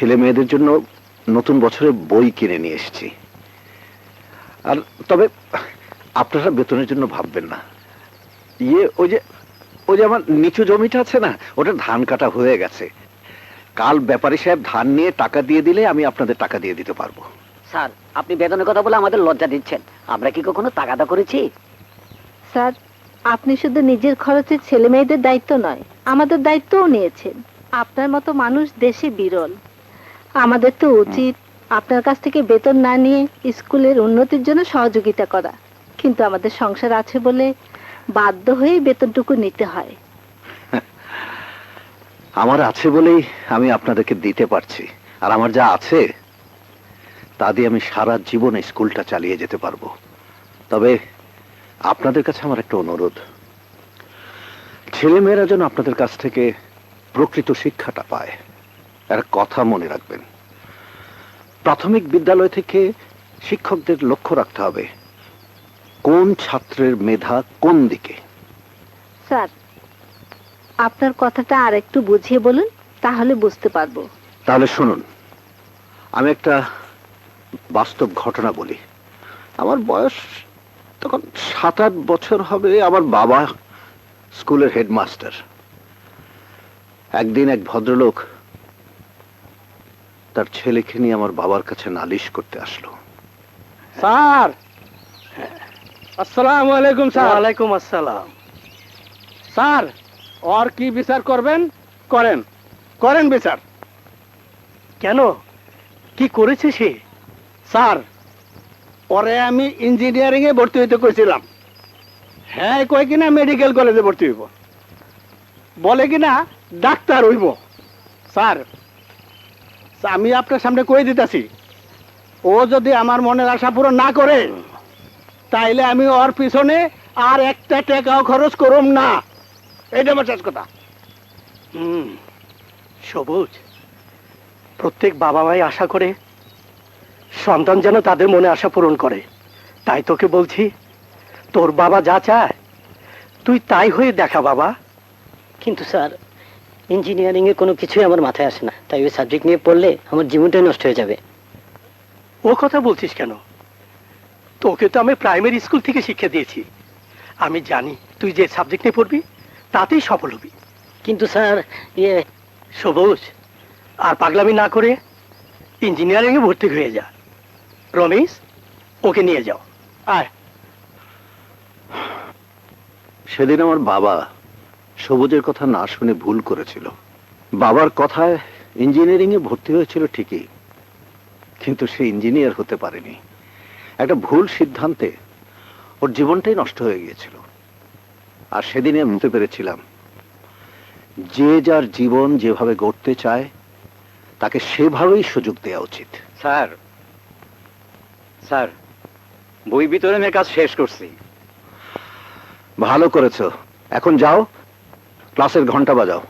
ছেলে মেয়েদের জন্য নতুন বছরে বই কিনে নিয়ে এসেছি। আর তবে আপনারা বেতনের জন্য ভাববেন না। ওই যে আমার নিচু জমিটা আছে না, ওটা ধান কাটা হয়ে গেছে। কাল ব্যাপারী সাহেব ধান নিয়ে টাকা দিয়ে দিলে আমি আপনাদের টাকা দিয়ে দিতে পারবো। স্যার, আপনি বেতনের কথা বলে আমাদের লজ্জা দিচ্ছেন। আমরা কি কখনো তাগাদা করেছি? স্যার, আপনি শুধু নিজের খরচে ছেলে মেয়েদের দায়িত্ব নয়, আমাদের দায়িত্বও নিয়েছেন। আপনার মতো মানুষ দেশে বিরল। আমাদের তো উচিত আপনার কাছ থেকে বেতন না নিয়ে স্কুলের উন্নতির জন্য সহযোগিতা করা, কিন্তু আমাদের সংসার আছে বলে বাধ্য হয়েই বেতনটুকু নিতে হয়। আমার আছে বলেই আমি আপনাদেরকে দিতে পারছি, আর আমার যা আছে তা দিয়ে আমি সারা জীবন এই স্কুলটা চালিয়ে যেতে পারবো। তবে আপনাদের কাছে আমার একটা অনুরোধ, ছেলে মেয়েরা যেন আপনাদের কাছ থেকে প্রকৃত শিক্ষাটা পায়। একটা কথা মনে রাখবেন, প্রাথমিক বিদ্যালয় থেকে শিক্ষকদের লক্ষ্য রাখতে হবে কোন ছাত্রের মেধা কোন দিকে। স্যার, আপনার কথাটা আর একটু বুঝিয়ে বলুন, তাহলে বুঝতে পারবো। তাহলে শুনুন, আমি একটা বাস্তব ঘটনা বলি। আমার বয়স তখন 7-8 বছর হবে। আমার বাবা স্কুলের হেডমাস্টার। একদিন এক ভদ্রলোক তার ছেলেকে নিয়ে আমার বাবার কাছে নালিশ করতে আসলো। স্যার, আসসালামু আলাইকুম। স্যার, ওয়ালাইকুম আসসালাম। স্যার, আর কি বিচার করবেন করেন, করেন বিচার। কেন, কি করেছে সে? স্যার, পরে আমি ইঞ্জিনিয়ারিং এ ভর্তি হইতে কইছিলাম, হ্যাঁ কয় কিনা মেডিকেল কলেজে ভর্তি হইব, বলে কিনা ডাক্তার হইব। স্যার, আমি আপনার সামনে কই দিতেছি, ও যদি আমার মনের আশা পূরণ না করে তাইলে আমি ওর পিছনে আর একটা টাকাও খরচ করুম না। এটা আমার শেষ কথা। সবুজ, প্রত্যেক বাবা মাই আশা করে সন্তান যেন তাদের মনে আশা পূরণ করে। তাই তোকে বলছি, তোর বাবা যা চায় তুই তাই হয়ে দেখা বাবা। কিন্তু স্যার, ইঞ্জিনিয়ারিং এ কোনো কিছুই আমার মাথায় আসে না, তাই ওই সাবজেক্ট নিয়ে পড়লে আমার জীবনটাই নষ্ট হয়ে যাবে। ও কথা বলছিস কেন? তোকে তো আমি প্রাইমারি স্কুল থেকে শিক্ষা দিয়েছি। আমি জানি তুই যে সাবজেক্ট নিয়ে পড়বি তাতেই সফল হবি। কিন্তু স্যার, সবুজ, আর পাগলামি না করে ইঞ্জিনিয়ারিং এ ভর্তি হয়ে যা। রমেশ, ওকে নিয়ে যাও। আয়। সেদিন আমার বাবা সবুজের কথা না শুনে ভুল করেছিল। বাবার কথায় ইঞ্জিনিয়ারিং এ ভর্তি হয়েছিল ঠিকই, কিন্তু সে ইঞ্জিনিয়ার হতে পারেনি। একটা ভুল সিদ্ধান্তে ওর জীবনটাই নষ্ট হয়ে গিয়েছিল। আর সেদিনে বুঝতে পেরেছিলাম, যে যার জীবন যেভাবে গড়তে চায় তাকে সেভাবেই সুযোগ দেওয়া উচিত। স্যার, স্যার, বই বিতরণের কাজ শেষ করছি। ভালো করেছো, এখন যাও, ক্লাসের ঘন্টা বাজাও।